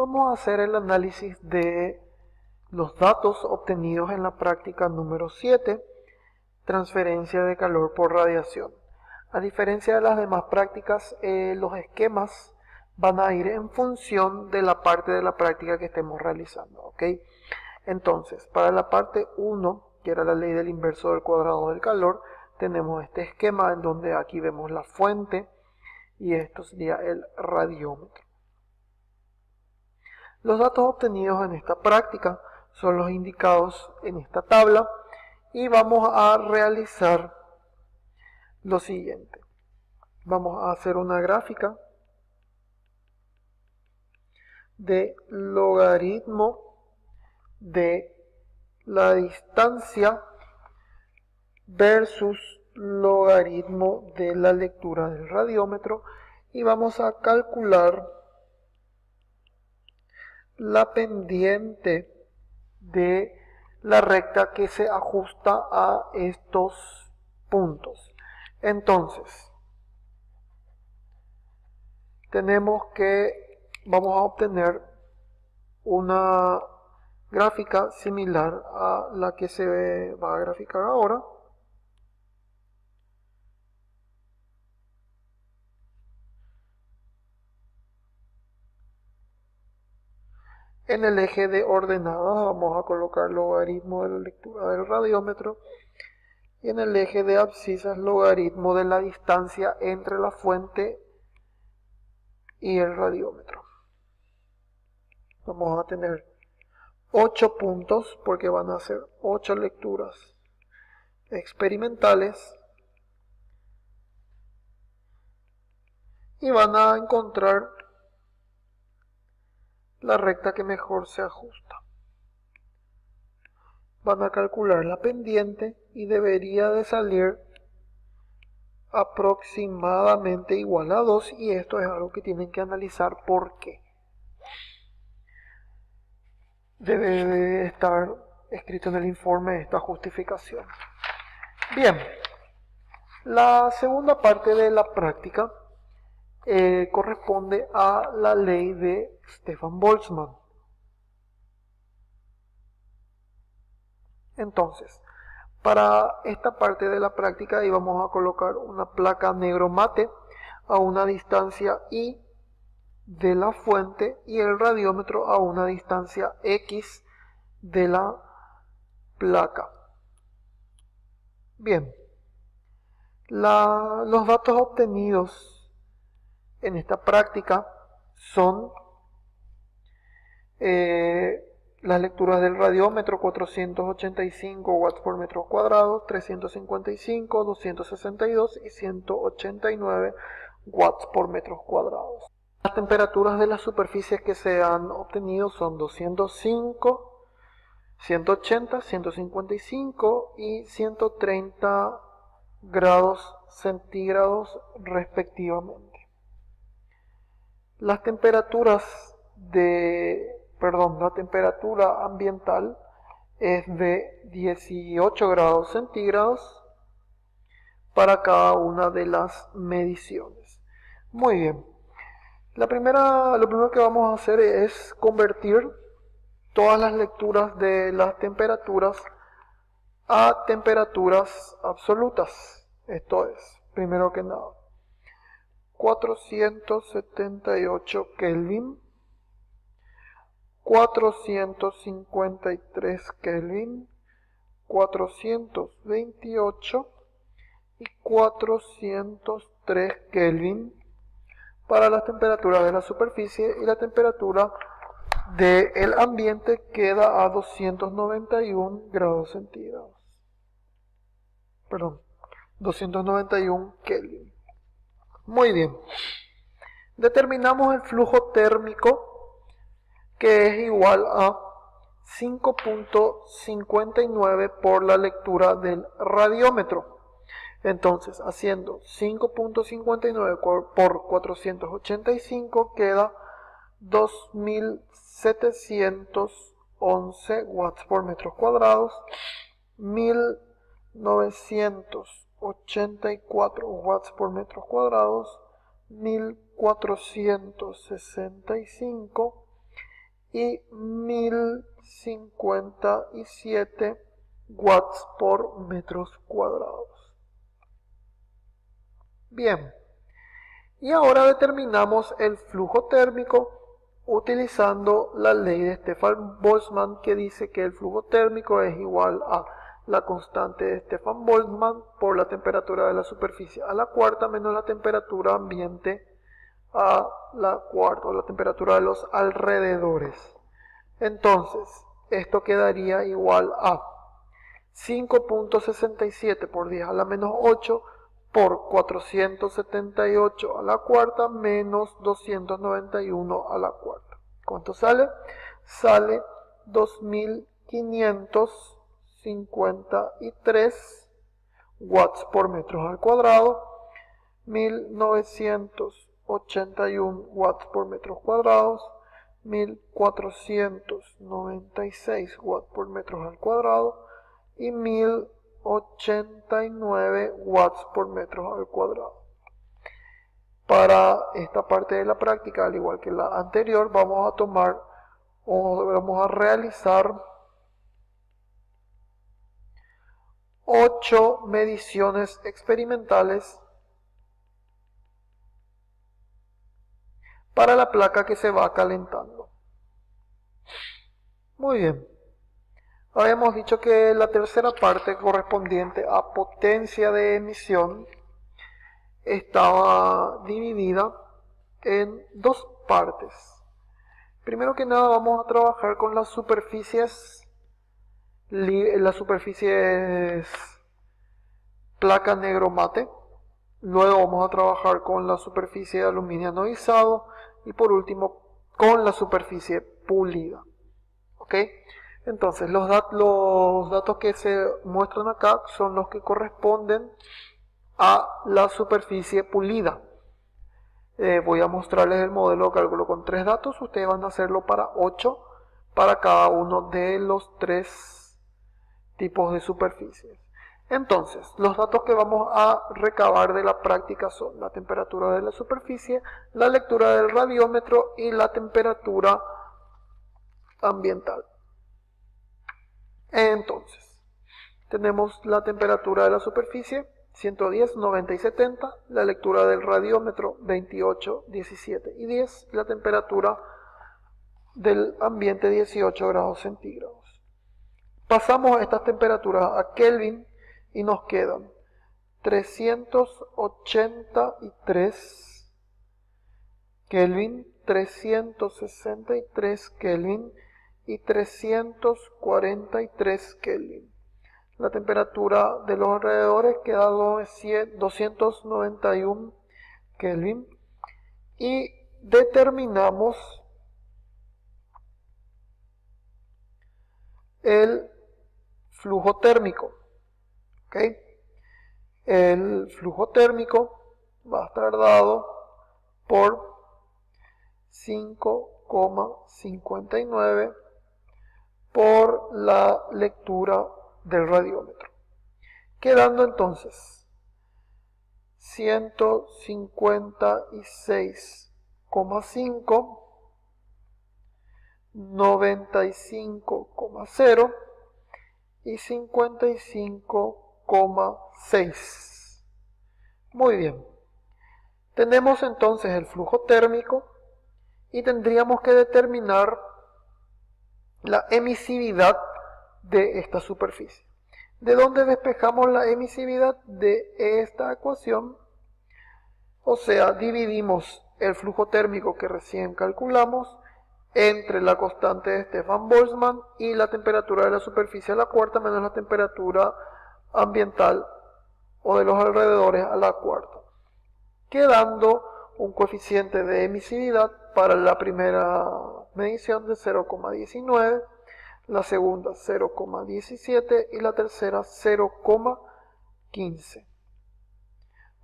Vamos a hacer el análisis de los datos obtenidos en la práctica número 7, transferencia de calor por radiación. A diferencia de las demás prácticas, los esquemas van a ir en función de la parte de la práctica que estemos realizando, ¿ok? Entonces, para la parte 1, que era la ley del inverso del cuadrado del calor, tenemos este esquema en donde aquí vemos la fuente y esto sería el radiómetro. Los datos obtenidos en esta práctica son los indicados en esta tabla y vamos a realizar lo siguiente. Vamos a hacer una gráfica de logaritmo de la distancia versus logaritmo de la lectura del radiómetro y vamos a calcular la pendiente de la recta que se ajusta a estos puntos. Entonces, vamos a obtener una gráfica similar a la que se va a graficar ahora. En el eje de ordenadas vamos a colocar logaritmo de la lectura del radiómetro y en el eje de abscisas logaritmo de la distancia entre la fuente y el radiómetro. Vamos a tener 8 puntos porque van a ser 8 lecturas experimentales y van a encontrar la recta que mejor se ajusta. Van a calcular la pendiente y debería de salir aproximadamente igual a 2 y esto es algo que tienen que analizar porque debe de estar escrito en el informe esta justificación. Bien, la segunda parte de la práctica corresponde a la ley de Stefan Boltzmann. Entonces, para esta parte de la práctica íbamos a colocar una placa negro mate a una distancia I de la fuente y el radiómetro a una distancia X de la placa. Bien, los datos obtenidos en esta práctica son las lecturas del radiómetro 485 watts por metro cuadrado, 355, 262 y 189 watts por metros cuadrados. Las temperaturas de las superficies que se han obtenido son 205, 180, 155 y 130 grados centígrados respectivamente. La temperatura ambiental es de 18 grados centígrados para cada una de las mediciones. Muy bien. Lo primero que vamos a hacer es convertir todas las lecturas de las temperaturas a temperaturas absolutas. Esto es, primero que nada, 478 Kelvin, 453 Kelvin, 428 y 403 Kelvin para las temperaturas de la superficie y la temperatura del ambiente queda a 291 grados centígrados. 291 Kelvin. Muy bien. Determinamos el flujo térmico que es igual a 5.59 por la lectura del radiómetro. Entonces, haciendo 5.59 por 485 queda 2711 watts por metros cuadrados, 1984 watts por metros cuadrados, 1465 y 1057 watts por metros cuadrados. Bien, y ahora determinamos el flujo térmico utilizando la ley de Stefan-Boltzmann, que dice que el flujo térmico es igual a la constante de Stefan-Boltzmann por la temperatura de la superficie a la cuarta menos la temperatura ambiente a la cuarta, o la temperatura de los alrededores. Entonces, esto quedaría igual a 5.67 por 10 a la menos 8 por 478 a la cuarta menos 291 a la cuarta. ¿Cuánto sale? Sale 2553 watts por metro al cuadrado, 1981 watts por metros cuadrados, 1496 watts por metros al cuadrado y 1089 watts por metro al cuadrado. Para esta parte de la práctica, al igual que la anterior, vamos a realizar 8 mediciones experimentales para la placa que se va calentando. Muy bien. Habíamos dicho que la tercera parte correspondiente a potencia de emisión estaba dividida en dos partes. Primero que nada vamos a trabajar con las superficies placa negro mate. Luego vamos a trabajar con la superficie de aluminio anodizado y por último con la superficie pulida. ¿Ok? Entonces los datos que se muestran acá son los que corresponden a la superficie pulida. Voy a mostrarles el modelo de cálculo con 3 datos. Ustedes van a hacerlo para 8 para cada uno de los 3 tipos de superficies. Entonces, los datos que vamos a recabar de la práctica son la temperatura de la superficie, la lectura del radiómetro y la temperatura ambiental. Entonces, tenemos la temperatura de la superficie, 110, 90 y 70, la lectura del radiómetro, 28, 17 y 10, la temperatura del ambiente, 18 grados centígrados. Pasamos estas temperaturas a Kelvin y nos quedan 383 Kelvin, 363 Kelvin y 343 Kelvin. La temperatura de los alrededores queda 291 Kelvin y determinamos el flujo térmico. ¿Okay? El flujo térmico va a estar dado por 5,59 por la lectura del radiómetro, quedando entonces 156,5, 95,0 y 55,6. Muy bien. Tenemos entonces el flujo térmico y tendríamos que determinar la emisividad de esta superficie. ¿De dónde despejamos la emisividad? De esta ecuación. O sea, dividimos el flujo térmico que recién calculamos entre la constante de Stefan-Boltzmann y la temperatura de la superficie a la cuarta menos la temperatura ambiental o de los alrededores a la cuarta, quedando un coeficiente de emisividad para la primera medición de 0,19, la segunda 0,17 y la tercera 0,15.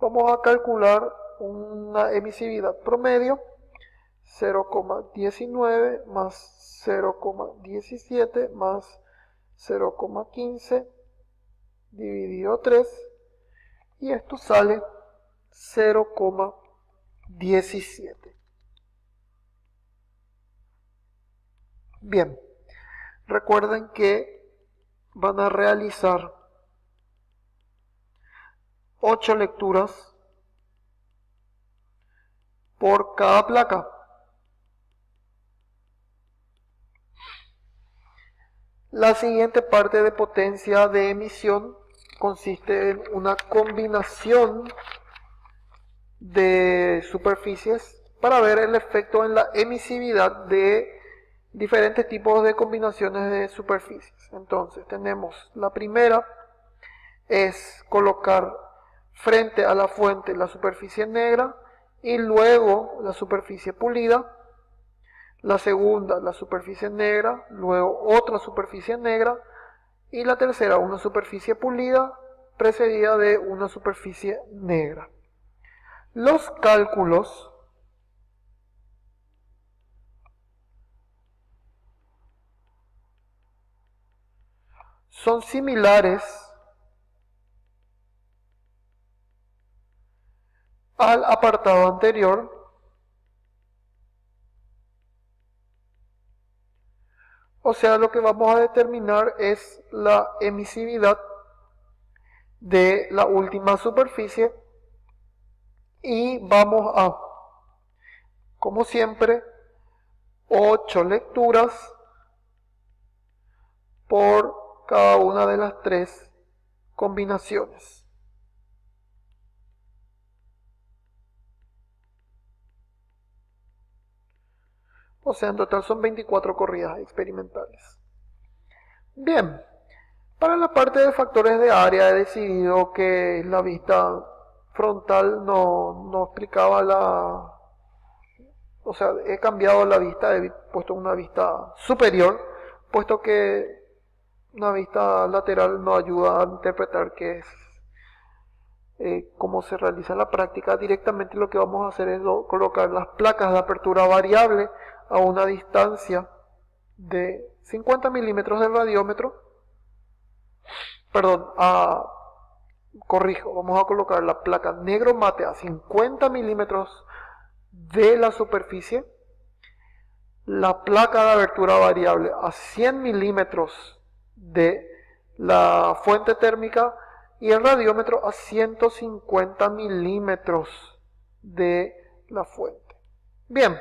Vamos a calcular una emisividad promedio, 0,19 más 0,17 más 0,15 dividido 3, y esto sale 0,17. Bien, recuerden que van a realizar 8 lecturas por cada placa. La siguiente parte de potencia de emisión consiste en una combinación de superficies para ver el efecto en la emisividad de diferentes tipos de combinaciones de superficies. Entonces tenemos la primera, es colocar frente a la fuente la superficie negra y luego la superficie pulida. La segunda, la superficie negra, luego otra superficie negra, y la tercera, una superficie pulida precedida de una superficie negra. Los cálculos son similares al apartado anterior. O sea, lo que vamos a determinar es la emisividad de la última superficie y vamos a, como siempre, 8 lecturas por cada una de las 3 combinaciones. O sea, en total son 24 corridas experimentales. Bien, para la parte de factores de área he decidido que la vista frontal no explicaba la... O sea, he cambiado la vista, he puesto una vista superior, puesto que una vista lateral nos ayuda a interpretar qué es, cómo se realiza la práctica. Directamente lo que vamos a hacer es colocar las placas de apertura variable a una distancia de 50 milímetros del radiómetro. Perdón, corrijo, vamos a colocar la placa negro mate a 50 milímetros de la superficie, la placa de abertura variable a 100 milímetros de la fuente térmica y el radiómetro a 150 milímetros de la fuente. Bien,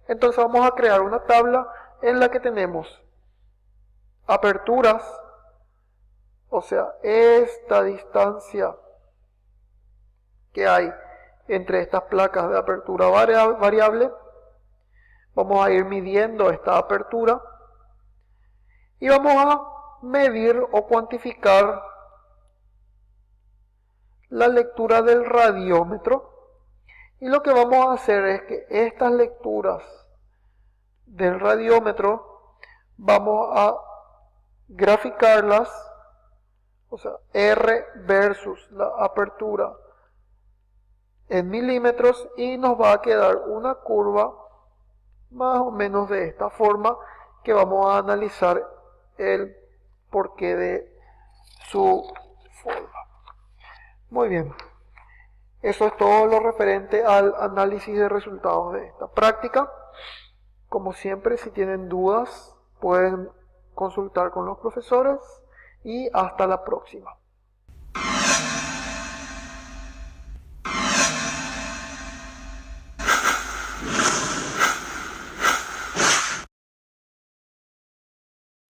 entonces vamos a crear una tabla en la que tenemos aperturas, o sea, esta distancia que hay entre estas placas de apertura variable. Vamos a ir midiendo esta apertura y vamos a medir o cuantificar la lectura del radiómetro. Y lo que vamos a hacer es que estas lecturas del radiómetro vamos a graficarlas, o sea, R versus la apertura en milímetros, y nos va a quedar una curva más o menos de esta forma, que vamos a analizar el porqué de su forma. Muy bien, eso es todo lo referente al análisis de resultados de esta práctica. Como siempre, si tienen dudas pueden consultar con los profesores y hasta la próxima.